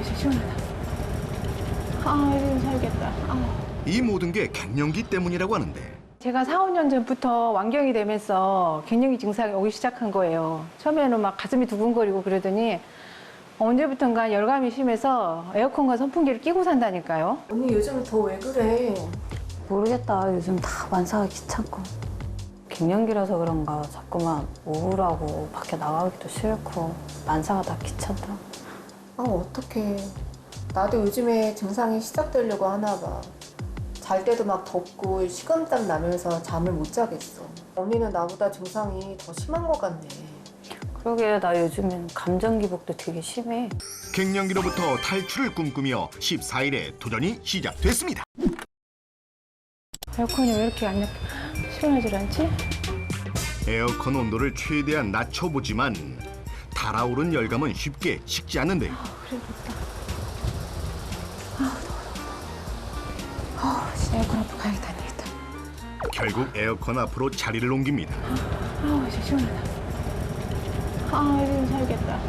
진짜 시원하다. 이제 살겠다. 이 모든 게 갱년기 때문이라고 하는데 제가 4, 5년 전부터 완경이 되면서 갱년기 증상이 오기 시작한 거예요. 처음에는 막 가슴이 두근거리고 그러더니 언제부턴가 열감이 심해서 에어컨과 선풍기를 끼고 산다니까요. 언니 요즘 더 왜 그래? 모르겠다. 요즘 다 만사가 귀찮고. 갱년기라서 그런가 자꾸만 우울하고 밖에 나가기도 싫고 만사가 다 귀찮다. 어떡해. 나도 요즘에 증상이 시작되려고 하나 봐. 잘 때도 막 덥고 식은땀 나면서 잠을 못 자겠어. 언니는 나보다 증상이 더 심한 것 같네. 그러게 나 요즘엔 감정 기복도 되게 심해. 갱년기로부터 탈출을 꿈꾸며 14일에 도전이 시작됐습니다. 에어컨이 왜 이렇게 안 시원하질 않지? 에어컨 온도를 최대한 낮춰보지만 달아오른 열감은 쉽게 식지 않는데요. 진짜 에어컨 앞으로 가야겠다, 안 되겠다. 결국 에어컨 앞으로 자리를 옮깁니다. 진짜 시원하다. 이제 살겠다.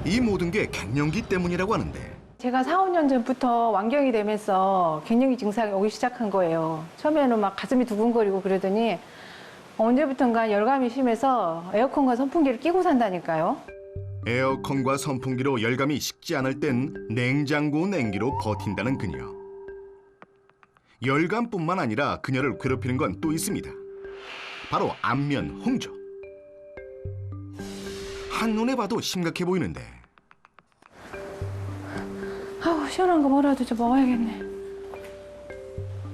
이 모든 게 갱년기 때문이라고 하는데 제가 4, 5년 전부터 완경이 되면서 갱년기 증상이 오기 시작한 거예요. 처음에는 막 가슴이 두근거리고 그러더니 언제부턴가 열감이 심해서 에어컨과 선풍기를 끼고 산다니까요. 에어컨과 선풍기로 열감이 식지 않을 땐 냉장고 냉기로 버틴다는 그녀. 열감뿐만 아니라 그녀를 괴롭히는 건 또 있습니다. 바로 안면 홍조. 한눈에 봐도 심각해 보이는데 시원한 거 뭐라도 좀 먹어야겠네.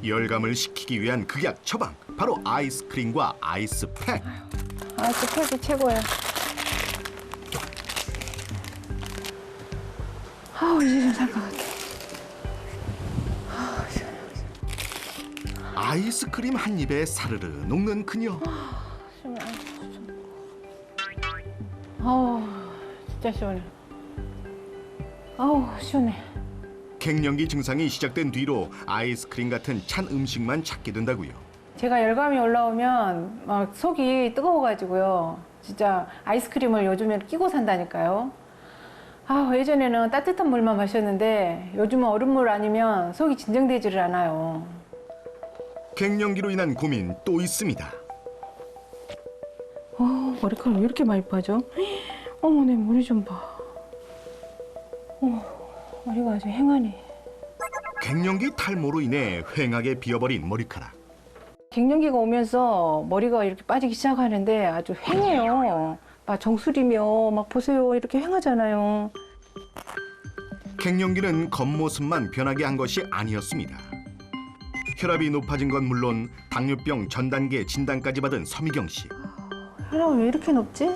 열감을 식히기 위한 극약 처방, 바로 아이스크림과 아이스팩. 아이스팩이 최고야. 이제 좀 살 것 같아. 아이스크림 한 입에 사르르 녹는 그녀. 진짜 시원해. 시원해. 갱년기 증상이 시작된 뒤로 아이스크림 같은 찬 음식만 찾게 된다고요. 제가 열감이 올라오면 막 속이 뜨거워가지고요. 진짜 아이스크림을 요즘에 끼고 산다니까요. 예전에는 따뜻한 물만 마셨는데 요즘은 얼음물 아니면 속이 진정되지를 않아요. 갱년기로 인한 고민 또 있습니다. 머리카락 왜 이렇게 많이 빠져? 어머, 내 머리 좀 봐. 머리가 아주 행하네. 갱년기 탈모로 인해 휑하게 비어버린 머리카락. 갱년기가 오면서 머리가 이렇게 빠지기 시작하는데 아주 휑해요. 막 정수리며 막 보세요. 이렇게 휑하잖아요. 갱년기는 겉모습만 변하게 한 것이 아니었습니다. 혈압이 높아진 건 물론 당뇨병 전 단계 진단까지 받은 서미경 씨. 혈압이 왜 이렇게 높지?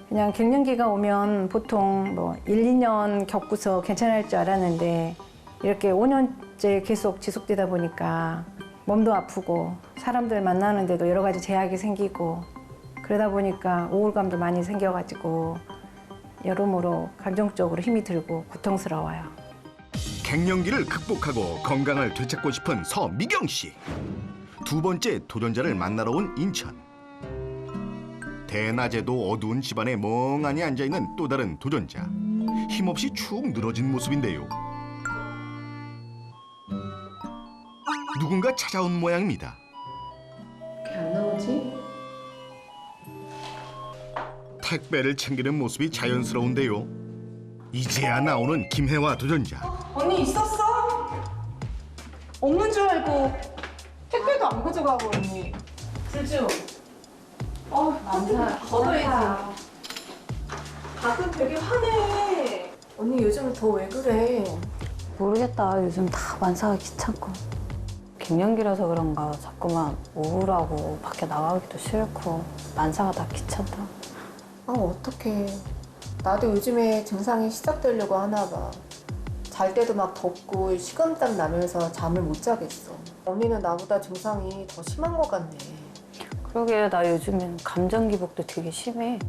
그냥 갱년기가 오면 보통 뭐 1, 2년 겪고서 괜찮을 줄 알았는데 이렇게 5년째 계속 지속되다 보니까 몸도 아프고 사람들 만나는데도 여러 가지 제약이 생기고 그러다 보니까 우울감도 많이 생겨가지고 여러모로 감정적으로 힘이 들고 고통스러워요. 갱년기를 극복하고 건강을 되찾고 싶은 서미경 씨. 두 번째 도전자를 만나러 온 인천. 대낮에도 어두운 집안에 멍하니 앉아있는 또 다른 도전자. 힘없이 축 늘어진 모습인데요. 누군가 찾아온 모양입니다. 이렇게 안 나오지? 택배를 챙기는 모습이 자연스러운데요. 이제야 나오는 김혜화 도전자. 언니 있었어? 없는 줄 알고 택배도 안 가져가고 언니. 수주. 만사 걷어야지. 가끔 되게 화내. 언니 요즘 더 왜 그래? 모르겠다. 요즘 다 만사가 귀찮고. 갱년기라서 그런가 자꾸만 우울하고 밖에 나가기도 싫고 만사가 다 귀찮다. 어떡해. 나도 요즘에 증상이 시작되려고 하나 봐. 잘 때도 막 덥고 식은땀 나면서 잠을 못 자겠어. 언니는 나보다 증상이 더 심한 것 같네. 그러게 나 요즘엔 감정 기복도 되게 심해.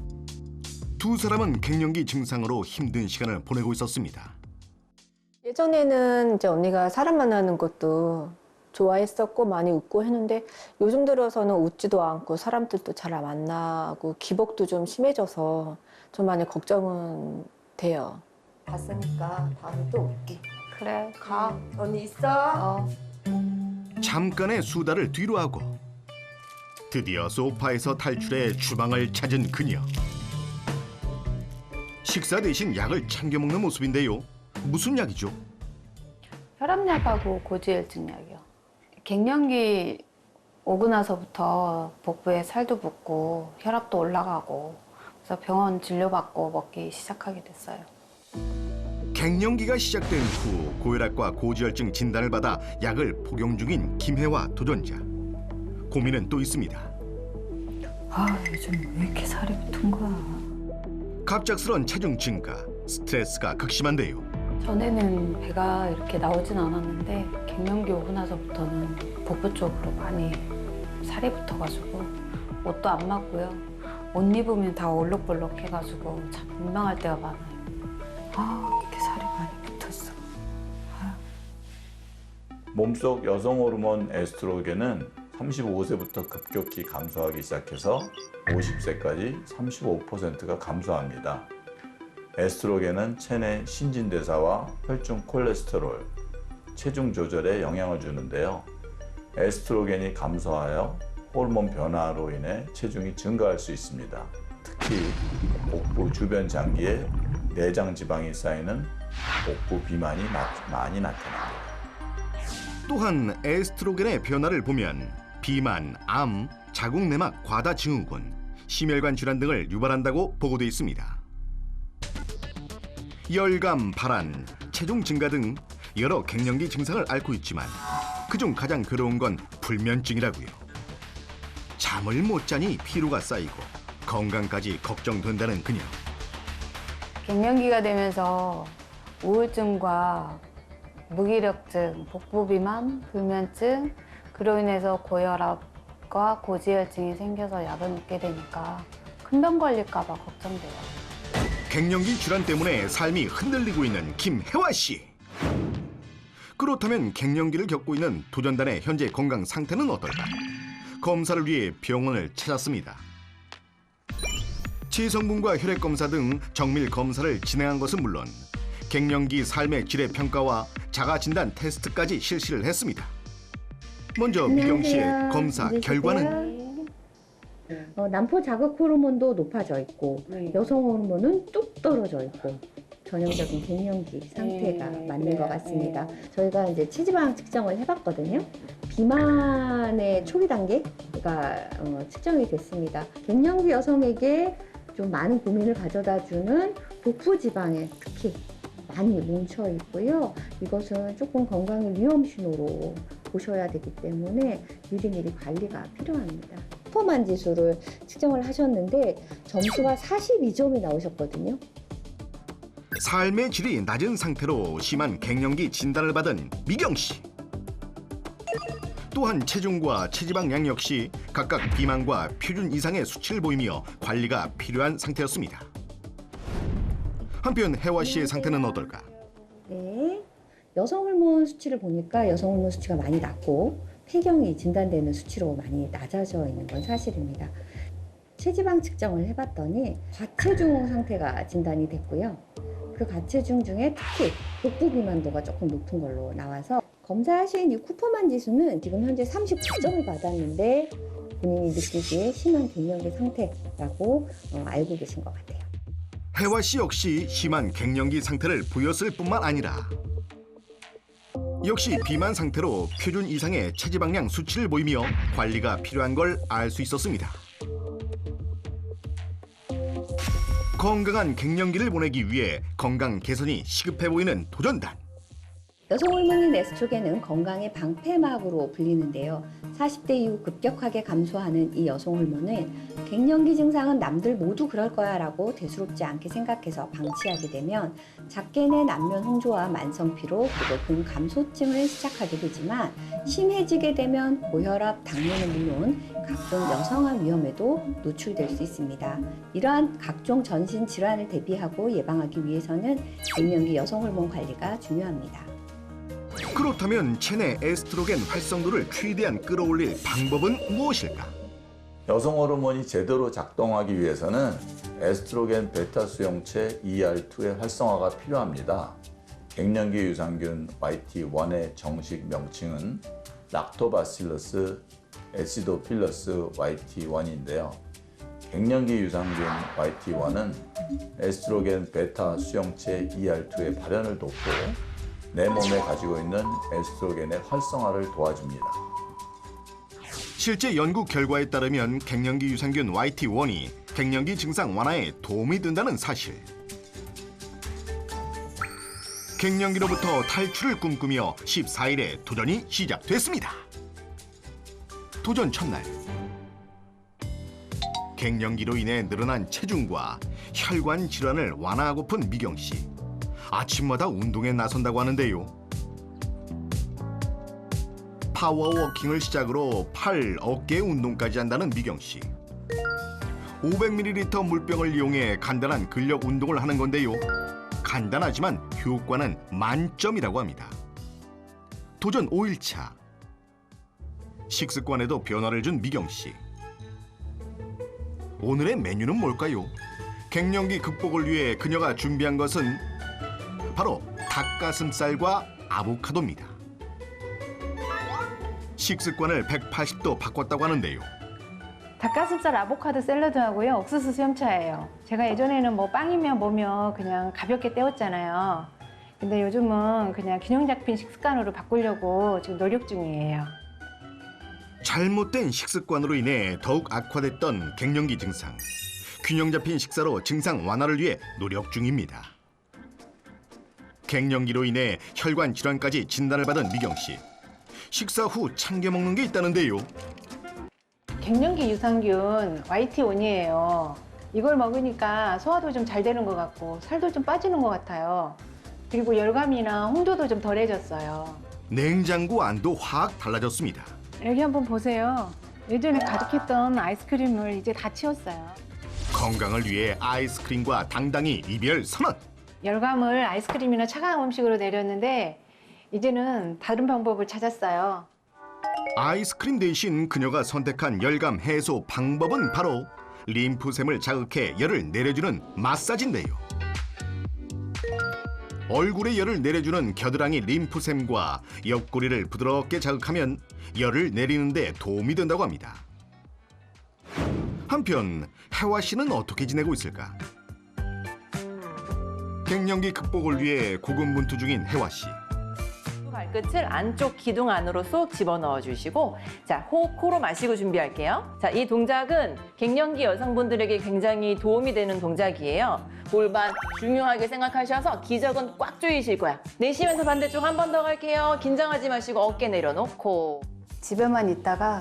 두 사람은 갱년기 증상으로 힘든 시간을 보내고 있었습니다. 예전에는 이제 언니가 사람 만나는 것도 좋아했었고 많이 웃고 했는데 요즘 들어서는 웃지도 않고 사람들도 잘 안 만나고 기복도 좀 심해져서 좀 많이 걱정은 돼요. 봤으니까 다음에 또 올게. 그래, 가. 언니 있어? 어. 잠깐의 수다를 뒤로 하고 드디어 소파에서 탈출해 주방을 찾은 그녀. 식사 대신 약을 챙겨 먹는 모습인데요. 무슨 약이죠? 혈압약하고 고지혈증 약이요. 갱년기 오고 나서부터 복부에 살도 붙고 혈압도 올라가고 그래서 병원 진료받고 먹기 시작하게 됐어요. 갱년기가 시작된 후 고혈압과 고지혈증 진단을 받아 약을 복용 중인 김혜화 도전자. 고민은 또 있습니다. 아, 요즘 왜 이렇게 살이 붙은 거야? 갑작스런 체중 증가, 스트레스가 극심한데요. 전에는 배가 이렇게 나오진 않았는데 갱년기 오고 나서부터는 복부 쪽으로 많이 살이 붙어가지고 옷도 안 맞고요. 옷 입으면 다 올록볼록 해가지고 참 민망할 때가 많아요. 아, 이렇게 살이 많이 붙었어. 몸속 여성 호르몬 에스트로겐은 35세부터 급격히 감소하기 시작해서 50세까지 35%가 감소합니다. 에스트로겐은 체내 신진대사와 혈중 콜레스테롤, 체중 조절에 영향을 주는데요. 에스트로겐이 감소하여 호르몬 변화로 인해 체중이 증가할 수 있습니다. 특히 복부 주변 장기에 내장 지방이 쌓이는 복부 비만이 많이 나타납니다. 또한 에스트로겐의 변화를 보면 비만, 암, 자궁내막 과다 증후군, 심혈관 질환 등을 유발한다고 보고돼 있습니다. 열감, 발한, 체중 증가 등 여러 갱년기 증상을 앓고 있지만 그중 가장 괴로운 건 불면증이라고요. 잠을 못 자니 피로가 쌓이고 건강까지 걱정된다는 그녀. 갱년기가 되면서 우울증과 무기력증, 복부 비만, 불면증, 그로 인해서 고혈압과 고지혈증이 생겨서 약을 먹게 되니까 큰 병 걸릴까 봐 걱정돼요. 갱년기 질환 때문에 삶이 흔들리고 있는 김혜화 씨. 그렇다면 갱년기를 겪고 있는 도전단의 현재 건강 상태는 어떨까? 검사를 위해 병원을 찾았습니다. 체성분과 혈액 검사 등 정밀 검사를 진행한 것은 물론 갱년기 삶의 질의 평가와 자가 진단 테스트까지 실시를 했습니다. 먼저 미경 씨의 검사 결과는 남포 자극 호르몬도 높아져 있고 여성 호르몬은 뚝 떨어져 있고 전형적인 갱년기 상태가 맞는 것 같습니다. 저희가 이제 체지방 측정을 해봤거든요. 비만의 초기 단계가 측정이 됐습니다. 갱년기 여성에게 좀 많은 고민을 가져다주는 복부 지방에 특히 많이 뭉쳐 있고요. 이것은 조금 건강의 위험 신호로 보셔야 되기 때문에 미리미리 관리가 필요합니다. 퍼포먼 지수를 측정을 하셨는데 점수가 42점이 나오셨거든요. 삶의 질이 낮은 상태로 심한 갱년기 진단을 받은 미경 씨. 또한 체중과 체지방량 역시 각각 비만과 표준 이상의 수치를 보이며 관리가 필요한 상태였습니다. 한편 혜화 씨의 상태는 어떨까? 네, 여성 호르몬 수치를 보니까 여성 호르몬 수치가 많이 낮고 폐경이 진단되는 수치로 많이 낮아져 있는 건 사실입니다. 체지방 측정을 해봤더니 과체중 상태가 진단이 됐고요. 그 과체중 중에 특히 복부 비만도가 조금 높은 걸로 나와서 검사하신 이 쿠퍼만 지수는 지금 현재 39점을 받았는데 본인이 느끼기에 심한 갱년기 상태라고 알고 계신 것 같아요. 혜화 씨 역시 심한 갱년기 상태를 보였을 뿐만 아니라 역시 비만 상태로 표준 이상의 체지방량 수치를 보이며 관리가 필요한 걸 알 수 있었습니다. 건강한 갱년기를 보내기 위해 건강 개선이 시급해 보이는 도전단. 여성 호르몬인 에스트로겐은 건강의 방패막으로 불리는데요. 40대 이후 급격하게 감소하는 이 여성 호르몬은 갱년기 증상은 남들 모두 그럴 거야 라고 대수롭지 않게 생각해서 방치하게 되면 작게 낸 안면 홍조와 만성 피로 그리고 근감소증을 시작하게 되지만 심해지게 되면 고혈압, 당뇨는 물론 각종 여성암 위험에도 노출될 수 있습니다. 이러한 각종 전신 질환을 대비하고 예방하기 위해서는 갱년기 여성 호르몬 관리가 중요합니다. 그렇다면 체내 에스트로겐 활성도를 최대한 끌어올릴 방법은 무엇일까? 여성 호르몬이 제대로 작동하기 위해서는 에스트로겐 베타 수용체 ER2의 활성화가 필요합니다. 갱년기 유산균 YT1의 정식 명칭은 락토바실러스 애시도필러스 YT1인데요. 갱년기 유산균 YT1은 에스트로겐 베타 수용체 ER2의 발현을 돕고 내 몸에 가지고 있는 에스트로겐의 활성화를 도와줍니다. 실제 연구 결과에 따르면 갱년기 유산균 YT1이 갱년기 증상 완화에 도움이 된다는 사실. 갱년기로부터 탈출을 꿈꾸며 14일에 도전이 시작됐습니다. 도전 첫날. 갱년기로 인해 늘어난 체중과 혈관 질환을 완화하고픈 미경 씨. 아침마다 운동에 나선다고 하는데요. 파워워킹을 시작으로 팔, 어깨 운동까지 한다는 미경 씨. 500ml 물병을 이용해 간단한 근력 운동을 하는 건데요. 간단하지만 효과는 만점이라고 합니다. 도전 5일차. 식습관에도 변화를 준 미경 씨. 오늘의 메뉴는 뭘까요? 갱년기 극복을 위해 그녀가 준비한 것은 바로 닭가슴살과 아보카도입니다. 식습관을 180도 바꿨다고 하는데요. 닭가슴살 아보카도 샐러드하고요. 옥수수 수염차예요. 제가 예전에는 뭐 빵이면 뭐면 그냥 가볍게 때웠잖아요. 근데 요즘은 그냥 균형 잡힌 식습관으로 바꾸려고 지금 노력 중이에요. 잘못된 식습관으로 인해 더욱 악화됐던 갱년기 증상. 균형 잡힌 식사로 증상 완화를 위해 노력 중입니다. 갱년기로 인해 혈관 질환까지 진단을 받은 미경 씨. 식사 후 챙겨 먹는 게 있다는데요. 갱년기 유산균 YT1이에요. 이걸 먹으니까 소화도 좀 잘 되는 것 같고 살도 좀 빠지는 것 같아요. 그리고 열감이나 홍조도 좀 덜해졌어요. 냉장고 안도 확 달라졌습니다. 여기 한번 보세요. 예전에 가득했던 아이스크림을 이제 다 치웠어요. 건강을 위해 아이스크림과 당당히 이별 선언. 열감을 아이스크림이나 차가운 음식으로 내렸는데 이제는 다른 방법을 찾았어요. 아이스크림 대신 그녀가 선택한 열감 해소 방법은 바로 림프샘을 자극해 열을 내려주는 마사지인데요. 얼굴에 열을 내려주는 겨드랑이 림프샘과 옆구리를 부드럽게 자극하면 열을 내리는 데 도움이 된다고 합니다. 한편 혜화 씨는 어떻게 지내고 있을까? 갱년기 극복을 위해 고군분투 중인 혜화 씨. 발끝을 안쪽 기둥 안으로 쏙 집어넣어 주시고, 자, 호흡 코로 마시고 준비할게요. 자, 이 동작은 갱년기 여성분들에게 굉장히 도움이 되는 동작이에요. 골반 중요하게 생각하셔서 기저근 꽉 조이실 거야. 내쉬면서 반대쪽 한 번 더 갈게요. 긴장하지 마시고 어깨 내려놓고. 집에만 있다가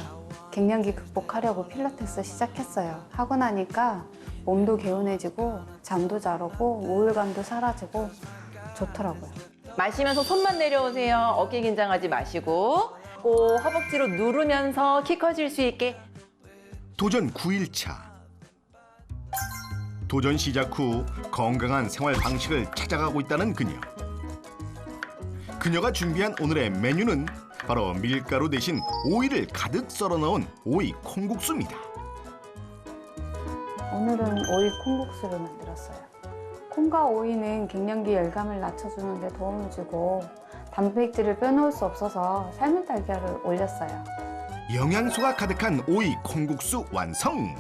갱년기 극복하려고 필라테스 시작했어요. 하고 나니까 몸도 개운해지고 잠도 잘 오고 우울감도 사라지고 좋더라고요. 마시면서 손만 내려오세요. 어깨 긴장하지 마시고. 꼭 허벅지로 누르면서 키 커질 수 있게. 도전 9일차. 도전 시작 후 건강한 생활 방식을 찾아가고 있다는 그녀. 그녀가 준비한 오늘의 메뉴는 바로 밀가루 대신 오이를 가득 썰어 넣은 오이 콩국수입니다. 오늘은 오이 콩국수를 만들었어요. 콩과 오이는 갱년기 열감을 낮춰주는 데 도움을 주고 단백질을 빼놓을 수 없어서 삶은 달걀을 올렸어요. 영양소가 가득한 오이 콩국수 완성!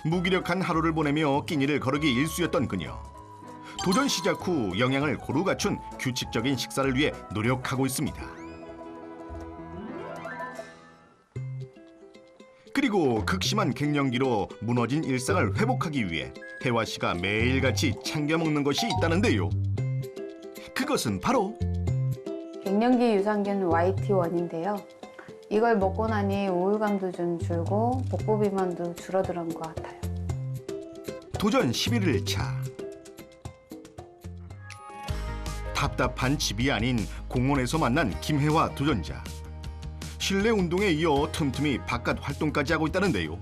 무기력한 하루를 보내며 끼니를 거르기 일쑤였던 그녀. 도전 시작 후 영양을 고루 갖춘 규칙적인 식사를 위해 노력하고 있습니다. 그리고 극심한 갱년기로 무너진 일상을 회복하기 위해 혜화 씨가 매일같이 챙겨 먹는 것이 있다는데요. 그것은 바로 갱년기 유산균 YT1인데요. 이걸 먹고 나니 우울감도 좀 줄고 복부 비만도 줄어드는 것 같아요. 도전 11일차. 답답한 집이 아닌 공원에서 만난 김혜화 도전자. 실내 운동에 이어 틈틈이 바깥 활동까지 하고 있다는데요.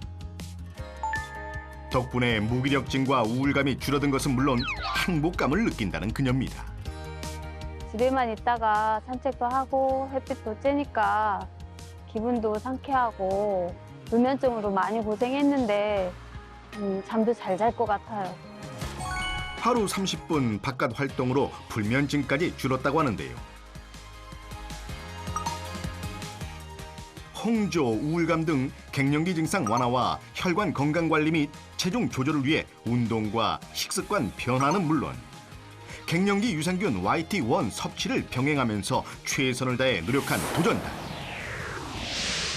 덕분에 무기력증과 우울감이 줄어든 것은 물론 행복감을 느낀다는 그녀입니다. 집에만 있다가 산책도 하고 햇빛도 쬐니까 기분도 상쾌하고 불면증으로 많이 고생했는데 잠도 잘 잘 것 같아요. 하루 30분 바깥 활동으로 불면증까지 줄었다고 하는데요. 홍조, 우울감 등 갱년기 증상 완화와 혈관 건강 관리 및 체중 조절을 위해 운동과 식습관 변화는 물론 갱년기 유산균 YT1 섭취를 병행하면서 최선을 다해 노력한 도전단.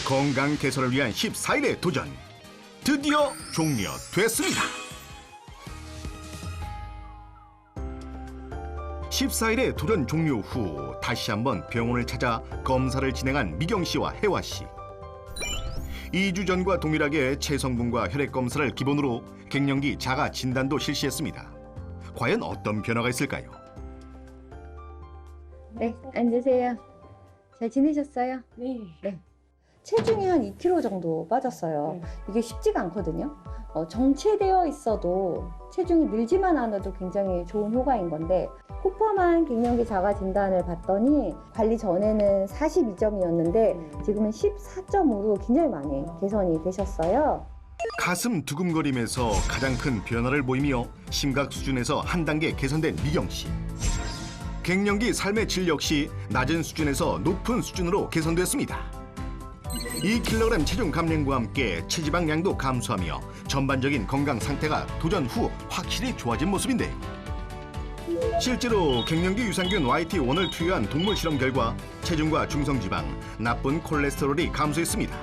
건강 개선을 위한 14일의 도전 드디어 종료됐습니다. 14일의 도전 종료 후 다시 한번 병원을 찾아 검사를 진행한 미경 씨와 혜화 씨. 2주 전과 동일하게 체성분과 혈액 검사를 기본으로 갱년기 자가 진단도 실시했습니다. 과연 어떤 변화가 있을까요? 네, 앉으세요. 잘 지내셨어요? 네. 체중이 한 2kg 정도 빠졌어요. 이게 쉽지가 않거든요. 정체되어 있어도 체중이 늘지만 않아도 굉장히 좋은 효과인 건데 쿠퍼만 갱년기 자가 진단을 봤더니 관리 전에는 42점이었는데 지금은 14점으로 굉장히 많이 개선이 되셨어요. 가슴 두근거림에서 가장 큰 변화를 보이며 심각 수준에서 한 단계 개선된 미경 씨. 갱년기 삶의 질 역시 낮은 수준에서 높은 수준으로 개선됐습니다. 2kg 체중 감량과 함께 체지방량도 감소하며 전반적인 건강 상태가 도전 후 확실히 좋아진 모습인데요. 실제로 갱년기 유산균 YT1을 투여한 동물 실험 결과 체중과 중성지방, 나쁜 콜레스테롤이 감소했습니다.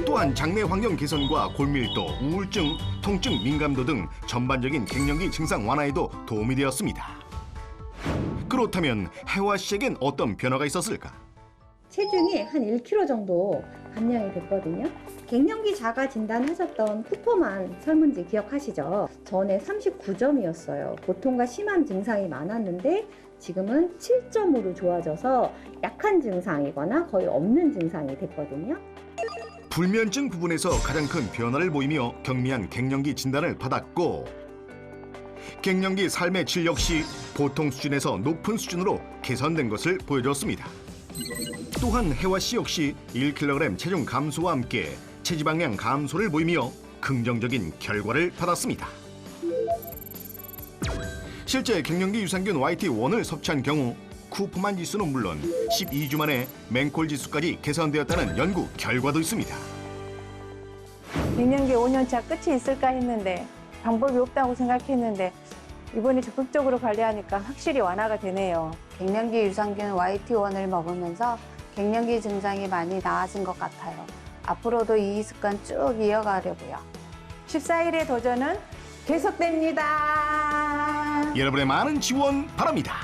또한 장내 환경 개선과 골밀도, 우울증, 통증, 민감도 등 전반적인 갱년기 증상 완화에도 도움이 되었습니다. 그렇다면 혜화 씨에겐 어떤 변화가 있었을까? 체중이 한 1kg 정도 감량이 됐거든요. 갱년기 자가 진단하셨던 쿠퍼만 설문지 기억하시죠? 전에 39점이었어요. 보통과 심한 증상이 많았는데 지금은 7점으로 좋아져서 약한 증상이거나 거의 없는 증상이 됐거든요. 불면증 부분에서 가장 큰 변화를 보이며 경미한 갱년기 진단을 받았고 갱년기 삶의 질 역시 보통 수준에서 높은 수준으로 개선된 것을 보여줬습니다. 또한 혜화 씨 역시 1kg 체중 감소와 함께 체지방량 감소를 보이며 긍정적인 결과를 받았습니다. 실제 갱년기 유산균 YT1을 섭취한 경우 쿠퍼만 지수는 물론 12주 만에 맹콜 지수까지 개선되었다는 연구 결과도 있습니다. 갱년기 5년차 끝이 있을까 했는데 방법이 없다고 생각했는데 이번에 적극적으로 관리하니까 확실히 완화가 되네요. 갱년기 유산균 YT1을 먹으면서 갱년기 증상이 많이 나아진 것 같아요. 앞으로도 이 습관 쭉 이어가려고요. 14일의 도전은 계속됩니다. 여러분의 많은 지원 바랍니다.